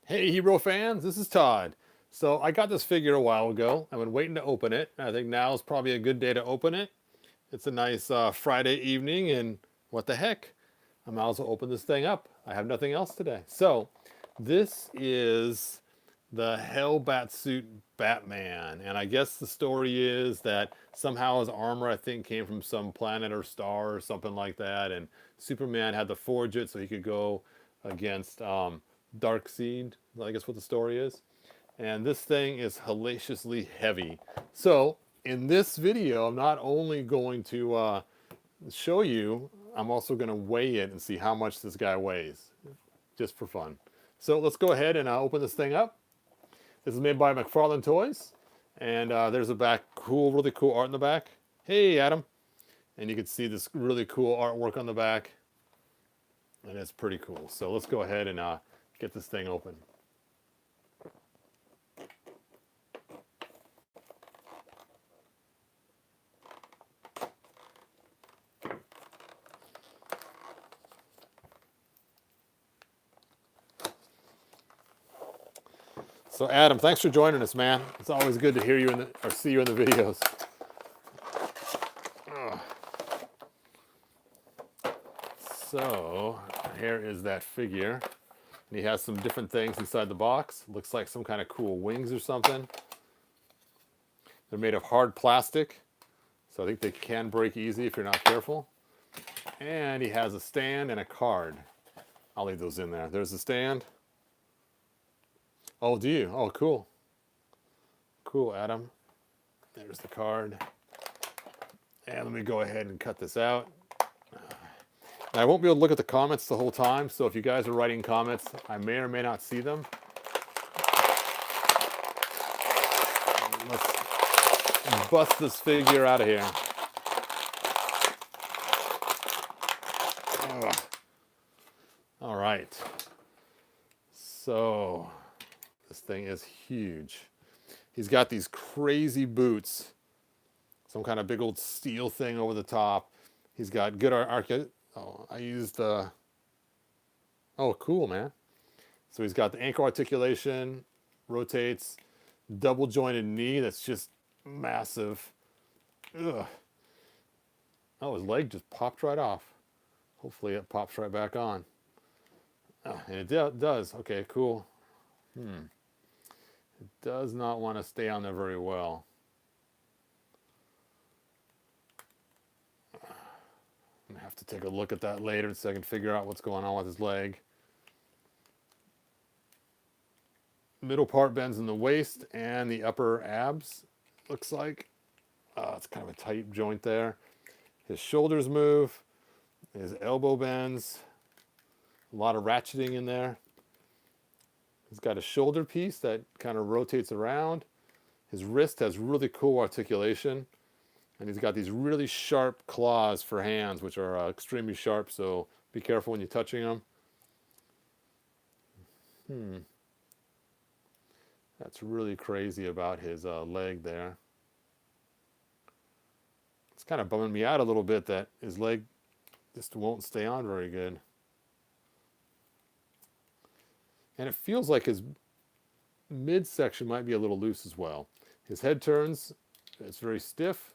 Hey hero fans, this is Todd. So I got this figure a while ago. I've been waiting to open it. I think now is probably a good day to open it. It's a nice Friday evening and what the heck? I might as well open this thing up. I have nothing else today. So this is the Hell Batsuit Batman. And I guess the story is that somehow his armor, I think, came from some planet or star or something like that. And Superman had to forge it so he could go against Darkseid, I guess what the story is. And this thing is hellaciously heavy. So in this video, I'm not only going to show you, I'm also going to weigh it and see how much this guy weighs, just for fun. So let's go ahead and open this thing up. This is made by McFarlane Toys. And there's a back, really cool art in the back. Hey, Adam. And you can see this really cool artwork on the back. And it's pretty cool. So let's go ahead and get this thing open. So Adam, thanks for joining us, man. It's always good to hear you or see you in the videos. So here is that figure. And he has some different things inside the box. Looks like some kind of cool wings or something. They're made of hard plastic, so I think they can break easy if you're not careful. And he has a stand and a card. I'll leave those in there. There's the stand. Oh, do you? Oh, cool. Cool, Adam. There's the card. And let me go ahead and cut this out. Now, I won't be able to look at the comments the whole time, so if you guys are writing comments, I may or may not see them. Let's bust this figure out of here. Ugh. All right. So this thing is huge. He's got these crazy boots, some kind of big old steel thing over the top. He's got good Oh, I used oh, cool, man. So he's got the ankle articulation, rotates, double jointed knee that's just massive. Ugh. Oh, his leg just popped right off. Hopefully it pops right back on. Oh, and it does. Okay, cool. It does not want to stay on there very well. I'm going to have to take a look at that later so I can figure out what's going on with his leg. Middle part bends in the waist and the upper abs, looks like. It's kind of a tight joint there. His shoulders move. His elbow bends. A lot of ratcheting in there. He's got a shoulder piece that kind of rotates around. His wrist has really cool articulation. And he's got these really sharp claws for hands, which are extremely sharp, so be careful when you're touching them. That's really crazy about his leg there. It's kind of bumming me out a little bit that his leg just won't stay on very good. And it feels like his midsection might be a little loose as well. His head turns, it's very stiff.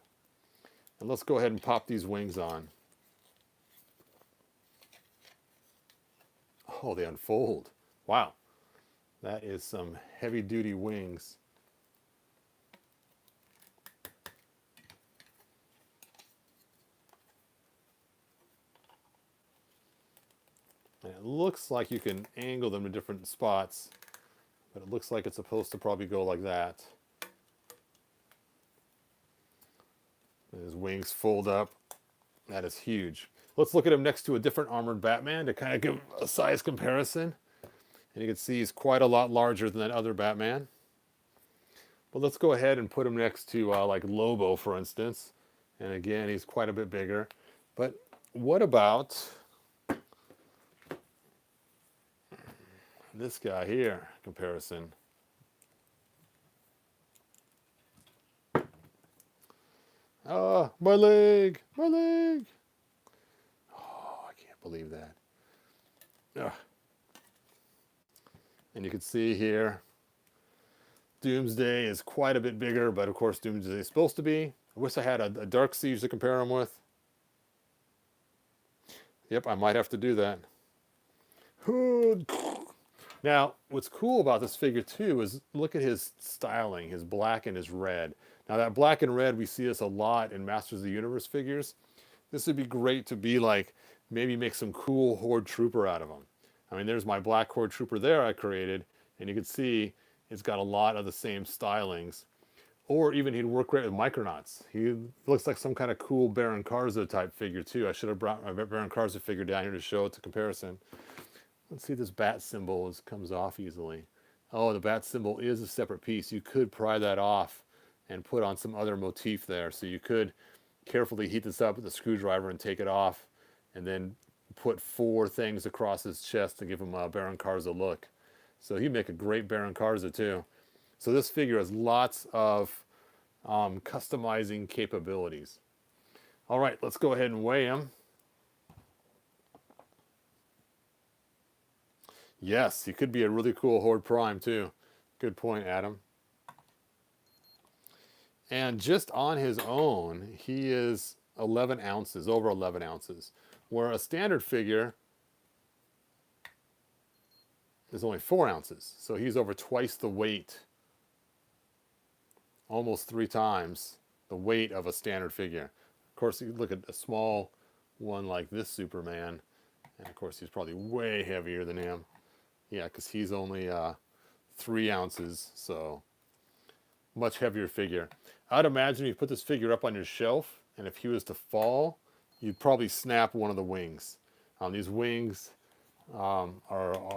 And let's go ahead and pop these wings on. Oh, they unfold. Wow. That is some heavy-duty wings. And it looks like you can angle them to different spots, but it looks like it's supposed to probably go like that. And his wings fold up. That is huge. Let's look at him next to a different armored Batman to kind of give a size comparison. And you can see he's quite a lot larger than that other Batman. But let's go ahead and put him next to like Lobo, for instance. And again, he's quite a bit bigger. But what about this guy here comparison? Ah, my leg, my leg. Oh, I can't believe that. Ugh. And you can see here, Doomsday is quite a bit bigger, but of course Doomsday is supposed to be. I wish I had a Dark Siege to compare him with. Yep, I might have to do that. Now, what's cool about this figure too is look at his styling, his black and his red. Now that black and red, we see this a lot in Masters of the Universe figures. This would be great to be like, maybe make some cool Horde Trooper out of him. I mean, there's my black Horde Trooper there I created, and you can see it's got a lot of the same stylings. Or even he'd work great with Micronauts. He looks like some kind of cool Baron Karza type figure too. I should have brought my Baron Karza figure down here to show it to comparison. Let's see if this bat symbol comes off easily. Oh, the bat symbol is a separate piece. You could pry that off and put on some other motif there. So you could carefully heat this up with a screwdriver and take it off, and then put 4 things across his chest to give him a Baron Karza look. So he'd make a great Baron Karza too. So this figure has lots of customizing capabilities. All right, let's go ahead and weigh him. Yes, he could be a really cool Horde Prime too. Good point, Adam. And just on his own, he is 11 ounces, over 11 ounces. Where a standard figure is only 4 ounces. So he's over twice the weight. Almost 3 times the weight of a standard figure. Of course, you look at a small one like this Superman, and of course he's probably way heavier than him. Yeah, because he's only 3 ounces, so much heavier figure. I'd imagine you put this figure up on your shelf, and if he was to fall, you'd probably snap one of the wings. These wings are,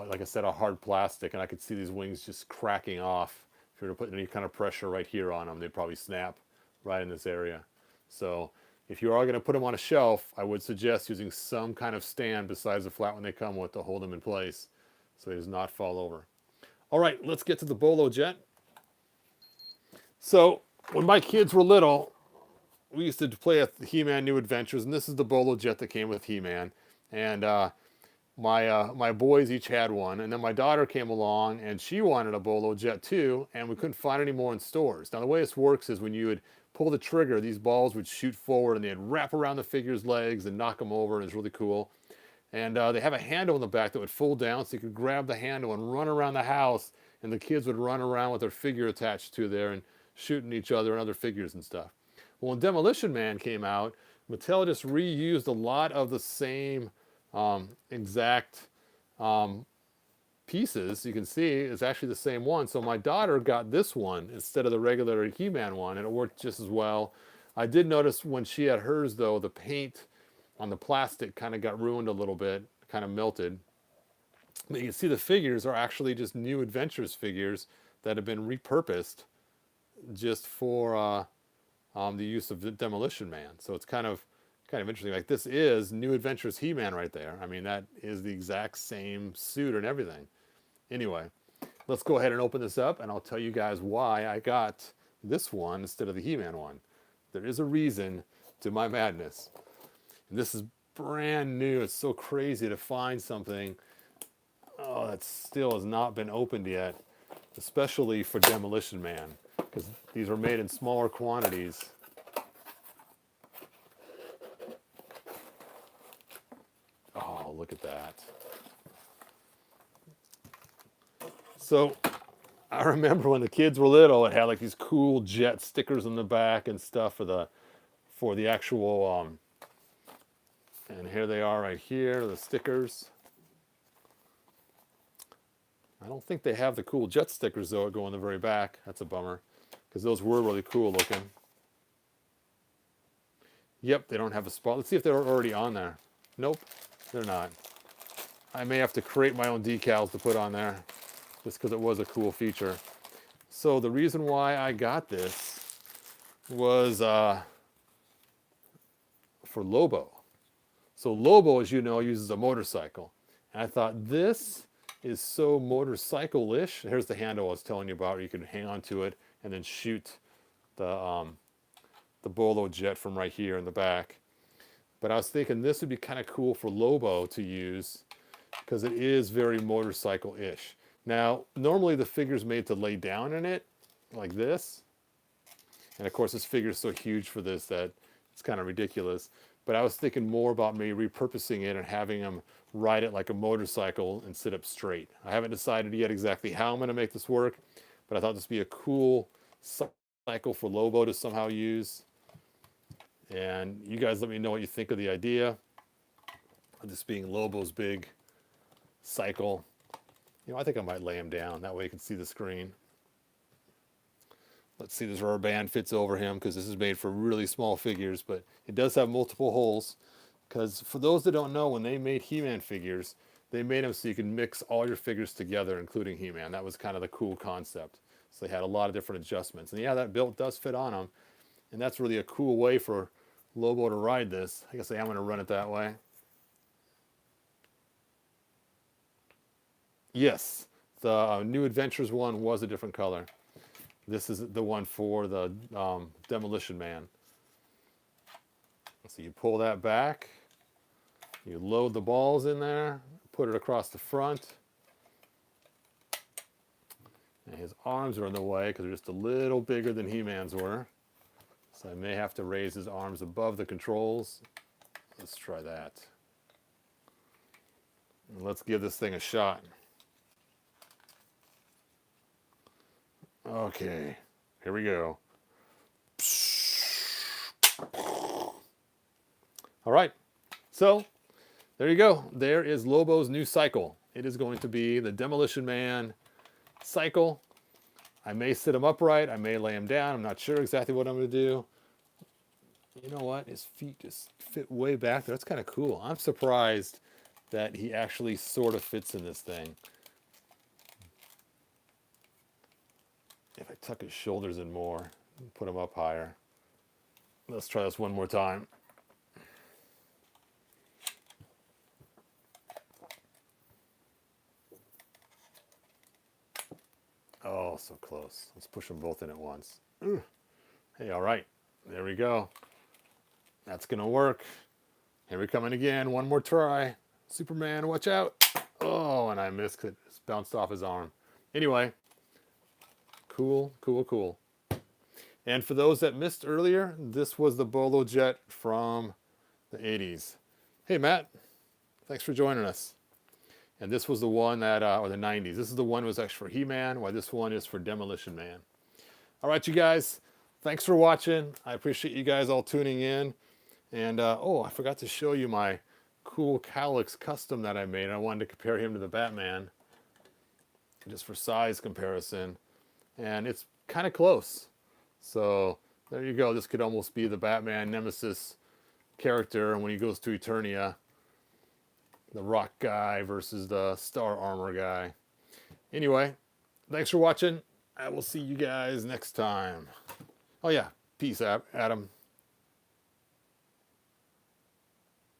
like I said, a hard plastic, and I could see these wings just cracking off. If you were to put any kind of pressure right here on them, they'd probably snap right in this area. So if you are going to put them on a shelf, I would suggest using some kind of stand besides the flat one they come with to hold them in place so he does not fall over. All right, let's get to the bolajet. So when my kids were little, we used to play at the He-Man New Adventures, and this is the bolajet that came with He-Man. And my boys each had one, and then my daughter came along and she wanted a bolajet too, and we couldn't find any more in stores. Now the way this works is when you would pull the trigger, these balls would shoot forward and they'd wrap around the figure's legs and knock them over, and it's really cool. And they have a handle in the back that would fold down, so you could grab the handle and run around the house, and the kids would run around with their figure attached to there and shooting each other and other figures and stuff. Well, when Demolition Man came out, Mattel just reused a lot of the same exact pieces. You can see it's actually the same one. So my daughter got this one instead of the regular He-Man one, and it worked just as well. I did notice when she had hers, though, the paint on the plastic kind of got ruined a little bit, kind of melted. But you can see the figures are actually just New Adventures figures that have been repurposed just for the use of the Demolition Man. So it's kind of interesting. Like, this is New Adventures He-Man right there. I mean, that is the exact same suit and everything. Anyway, let's go ahead and open this up, and I'll tell you guys why I got this one instead of the He-Man one. There is a reason to my madness. And this is brand new. It's so crazy to find something that still has not been opened yet, especially for Demolition Man, because these were made in smaller quantities. Oh, look at that. So I remember when the kids were little, it had like these cool jet stickers on the back and stuff for the actual and here they are right here, the stickers. I don't think they have the cool jet stickers though that go in the very back. That's a bummer, because those were really cool looking. Yep, they don't have a spot. Let's see if they're already on there. Nope, they're not. I may have to create my own decals to put on there, just because it was a cool feature. So the reason why I got this was for Lobo. So Lobo, as you know, uses a motorcycle. And I thought, this is so motorcycle-ish. Here's the handle I was telling you about, where you can hang on to it and then shoot the bolajet from right here in the back. But I was thinking this would be kind of cool for Lobo to use, because it is very motorcycle-ish. Now, normally the figure's made to lay down in it, like this. And of course, this figure is so huge for this that it's kind of ridiculous. But I was thinking more about maybe repurposing it and having him ride it like a motorcycle and sit up straight. I haven't decided yet exactly how I'm going to make this work, but I thought this would be a cool cycle for Lobo to somehow use. And you guys let me know what you think of the idea of this being Lobo's big cycle. You know, I think I might lay him down. That way you can see the screen. Let's see, this rubber band fits over him because this is made for really small figures, but it does have multiple holes. Because for those that don't know, when they made He-Man figures, they made them so you can mix all your figures together, including He-Man. That was kind of the cool concept. So they had a lot of different adjustments. And yeah, that belt does fit on him. And that's really a cool way for Lobo to ride this. I guess I am going to run it that way. Yes, the New Adventures one was a different color. This is the one for the Demolition Man. So you pull that back, you load the balls in there, put it across the front. And his arms are in the way because they're just a little bigger than He-Man's were. So I may have to raise his arms above the controls. Let's try that. And let's give this thing a shot. Okay, here we go. All right, so there you go. There is Lobo's new cycle. It is going to be the Demolition Man cycle. I may sit him upright. I may lay him down. I'm not sure exactly what I'm going to do. You know what? His feet just fit way back there. That's kind of cool. I'm surprised that he actually sort of fits in this thing. If I tuck his shoulders in more and put him up higher. Let's try this one more time. Oh, so close. Let's push them both in at once. Ooh. Hey, all right. There we go. That's going to work. Here we come in again. One more try. Superman, watch out. Oh, and I missed it. It's bounced off his arm. Anyway. Cool, cool, cool. And for those that missed earlier, this was the bolajet from the 80s. Hey, Matt. Thanks for joining us. And this was the one that, or the 90s. This is the one that was actually for He-Man, while this one is for Demolition Man. All right, you guys. Thanks for watching. I appreciate you guys all tuning in. And, oh, I forgot to show you my cool Calyx custom that I made. I wanted to compare him to the Batman, just for size comparison. And it's kind of close. So there you go. This could almost be the Batman Nemesis character. And when he goes to Eternia, the rock guy versus the star armor guy. Anyway, thanks for watching. I will see you guys next time. Oh yeah, peace, Adam.